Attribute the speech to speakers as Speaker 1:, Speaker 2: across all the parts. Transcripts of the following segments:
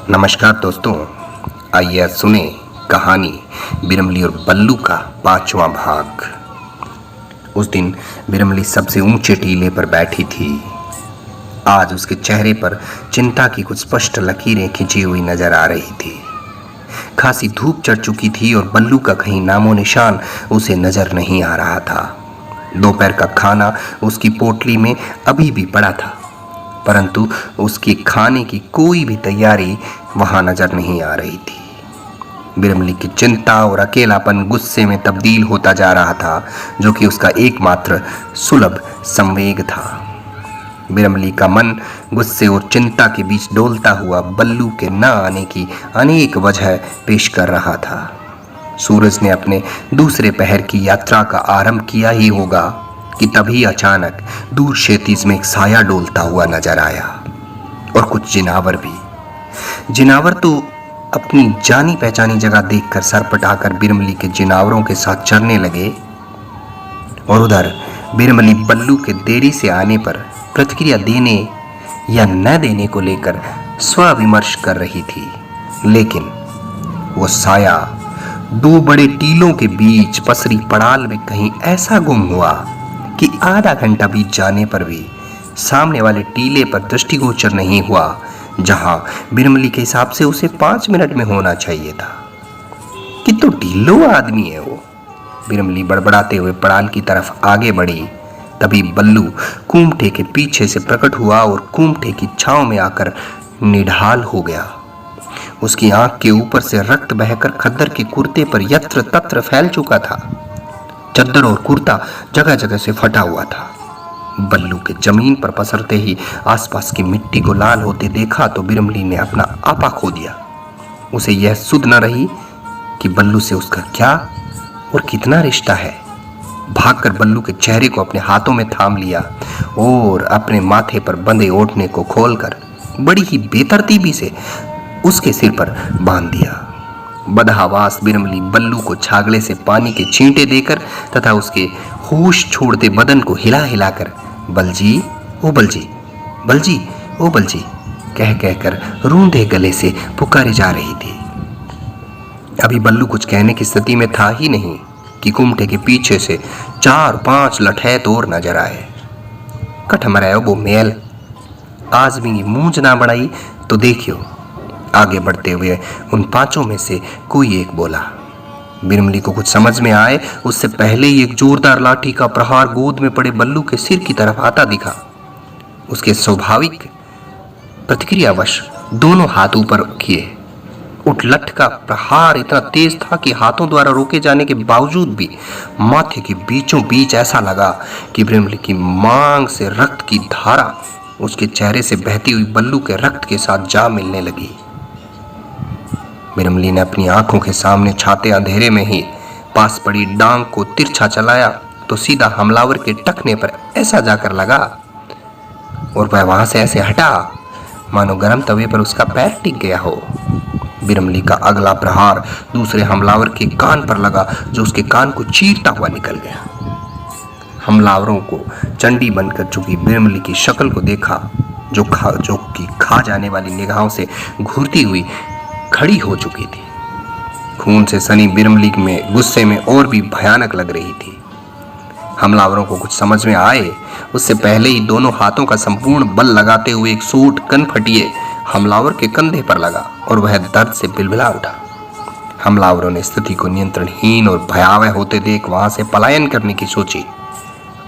Speaker 1: नमस्कार दोस्तों, आइए सुने कहानी बिरमली और बल्लू का 5वां भाग। उस दिन बिरमली सबसे ऊंचे टीले पर बैठी थी। आज उसके चेहरे पर चिंता की कुछ स्पष्ट लकीरें खिंची हुई नजर आ रही थी। खासी धूप चढ़ चुकी थी और बल्लू का कहीं नामो निशान उसे नजर नहीं आ रहा था। दोपहर का खाना उसकी पोटली में अभी भी पड़ा था, परंतु उसकी खाने की कोई भी तैयारी वहां नजर नहीं आ रही थी। बिरमली की चिंता और अकेलापन गुस्से में तब्दील होता जा रहा था, जो कि उसका एकमात्र सुलभ संवेग था। बिरमली का मन गुस्से और चिंता के बीच डोलता हुआ बल्लू के न आने की अनेक वजह पेश कर रहा था। सूरज ने अपने दूसरे पहर की यात्रा का आरंभ किया ही होगा कि तभी अचानक दूर क्षितिज में एक साया डोलता हुआ नजर आया और कुछ जिनावर भी। जिनावर तो अपनी जानी पहचानी जगह देखकर सर पटाकर बिरमली के जिनावरों के साथ चढ़ने लगे, और उधर बिरमली बल्लू के देरी से आने पर प्रतिक्रिया देने या न देने को लेकर स्वविमर्श कर रही थी। लेकिन वो साया दो बड़े टीलों के बीच पसरी पड़ाल में कहीं ऐसा गुम हुआ कि आधा घंटा बीत जाने पर भी सामने वाले टीले पर दृष्टिगोचर नहीं हुआ, जहां बिरमली के हिसाब से उसे 5 मिनट में होना चाहिए था। कि तो ढीलो आदमी है वो। बिरमली बड़बड़ाते हुए पड़ाल की तरफ आगे बढ़ी। तभी बल्लू कूमठे के पीछे से प्रकट हुआ और कूमठे की छांव में आकर निढाल हो गया। उसकी आंख के ऊपर से रक्त बहकर खद्दर के कुर्ते पर यत्र तत्र फैल चुका था। चद्दर और कुर्ता जगह जगह से फटा हुआ था। बल्लू के जमीन पर पसरते ही आसपास की मिट्टी को लाल होते देखा तो बिरमली ने अपना आपा खो दिया। उसे यह सुध न रही कि बल्लू से उसका क्या और कितना रिश्ता है। भागकर बल्लू के चेहरे को अपने हाथों में थाम लिया और अपने माथे पर बंधे ओढ़ने को खोलकर बड़ी ही बेतरतीबी से उसके सिर पर बांध दिया। बदहवास बिरमली बल्लू को छागड़े से पानी के छींटे देकर तथा उसके होश छोड़ते बदन को हिला हिलाकर बलजी ओ बलजी, बलजी ओ बलजी कह कहकर रूंधे गले से पुकारे जा रही थी। अभी बल्लू कुछ कहने की स्थिति में था ही नहीं कि कुमठे के पीछे से 4-5 लठैत और नजर आए। कठमरायो वो मेल, आज भी मूंछ ना बढ़ाई तो देखियो। आगे बढ़ते हुए उन 5 में से कोई एक बोला। बिरमली को कुछ समझ में आए उससे पहले ही एक जोरदार लाठी का प्रहार गोद में पड़े बल्लू के सिर की तरफ आता दिखा। उसके स्वाभाविक प्रतिक्रियावश दोनों हाथ ऊपर किए। उठलठ का प्रहार इतना तेज था कि हाथों द्वारा रोके जाने के बावजूद भी माथे के बीचों बीच ऐसा लगा कि बिरमली की मांग से रक्त की धारा उसके चेहरे से बहती हुई बल्लू के रक्त के साथ जा मिलने लगी। बिरमली ने अपनी आंखों के सामने छाते अंधेरे में ही पास पड़ी डांग को तिरछा चलाया तो सीधा हमलावर के टखने पर ऐसा जाकर लगा और वह वहां से ऐसे हटा मानो गर्म तवे पर उसका पैर टिक गया हो। बिरमली का अगला प्रहार दूसरे हमलावर के कान पर लगा, जो उसके कान को चीरता हुआ निकल गया। हमलावरों को चंडी बनकर चुकी बिरमली की शक्ल को देखा, जो कि खा जाने वाली निगाहों से घूरती हुई खड़ी हो चुकी थी। खून से सनी बिरमली में गुस्से में और भी भयानक लग रही थी। हमलावरों को कुछ समझ में आए उससे पहले ही दोनों हाथों का संपूर्ण बल लगाते हुए एक सूट कनफटिए हमलावर के कंधे पर लगा और वह दर्द से बिलबिला उठा। हमलावरों ने स्थिति को नियंत्रणहीन और भयावह होते देख वहां से पलायन करने की सोची।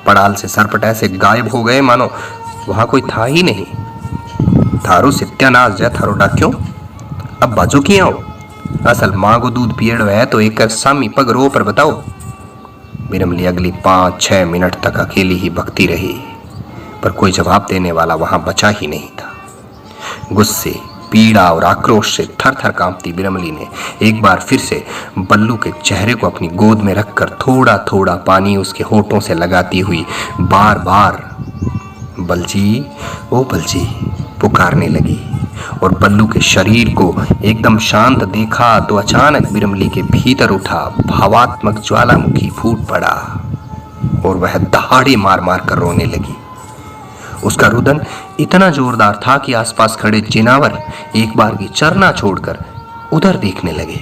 Speaker 1: पड़ाल से सरपट ऐसे गायब हो गए मानो वहां कोई था ही नहीं। थारो सत्यानाश जय थारो डाक्यों, अब बाजो किया हो। असल माँ को दूध पियड़ है तो एक सामी पग रो पर बताओ। बिरमली अगली 5-6 मिनट तक अकेली ही बकती रही, पर कोई जवाब देने वाला वहां बचा ही नहीं था। गुस्से, पीड़ा और आक्रोश से थर थर कांपती बिरमली ने एक बार फिर से बल्लू के चेहरे को अपनी गोद में रखकर थोड़ा थोड़ा पानी उसके होठों से लगाती हुई बार बार बलजी ओ बलजी पुकारने लगी। और बल्लू के शरीर को एकदम शांत देखा तो अचानक बिरमली के भीतर उठा भावात्मक ज्वालामुखी फूट पड़ा और वह दहाड़े मार मार कर रोने लगी। उसका रुदन इतना जोरदार था कि आसपास खड़े जिनावर एक बार की चरना छोड़कर उधर देखने लगे।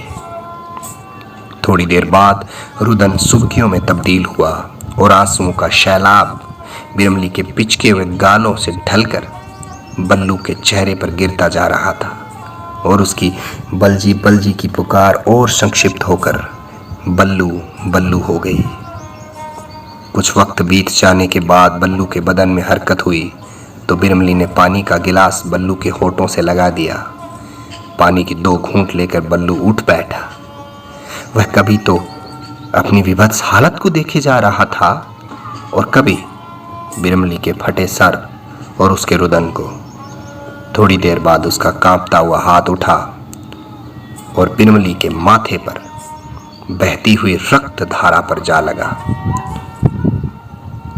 Speaker 1: थोड़ी देर बाद रुदन सुर्खियों में तब्दील हुआ और आंसुओं का सैलाब बिरमली के पिचके हुए गालों से ढलकर बल्लू के चेहरे पर गिरता जा रहा था और उसकी बलजी बलजी की पुकार और संक्षिप्त होकर बल्लू बल्लू हो गई। कुछ वक्त बीत जाने के बाद बल्लू के बदन में हरकत हुई तो बिरमली ने पानी का गिलास बल्लू के होठों से लगा दिया। पानी की 2 घूंट लेकर बल्लू उठ बैठा। वह कभी तो अपनी विभत्स हालत को देखे जा रहा था और कभी बिरमली के फटे सर और उसके रुदन को। थोड़ी देर बाद उसका कांपता हुआ हाथ उठा और बिरमली के माथे पर बहती हुई रक्त धारा पर जा लगा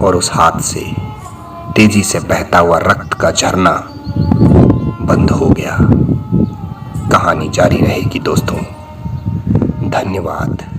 Speaker 1: और उस हाथ से तेजी से बहता हुआ रक्त का झरना बंद हो गया। कहानी जारी रहेगी दोस्तों। धन्यवाद।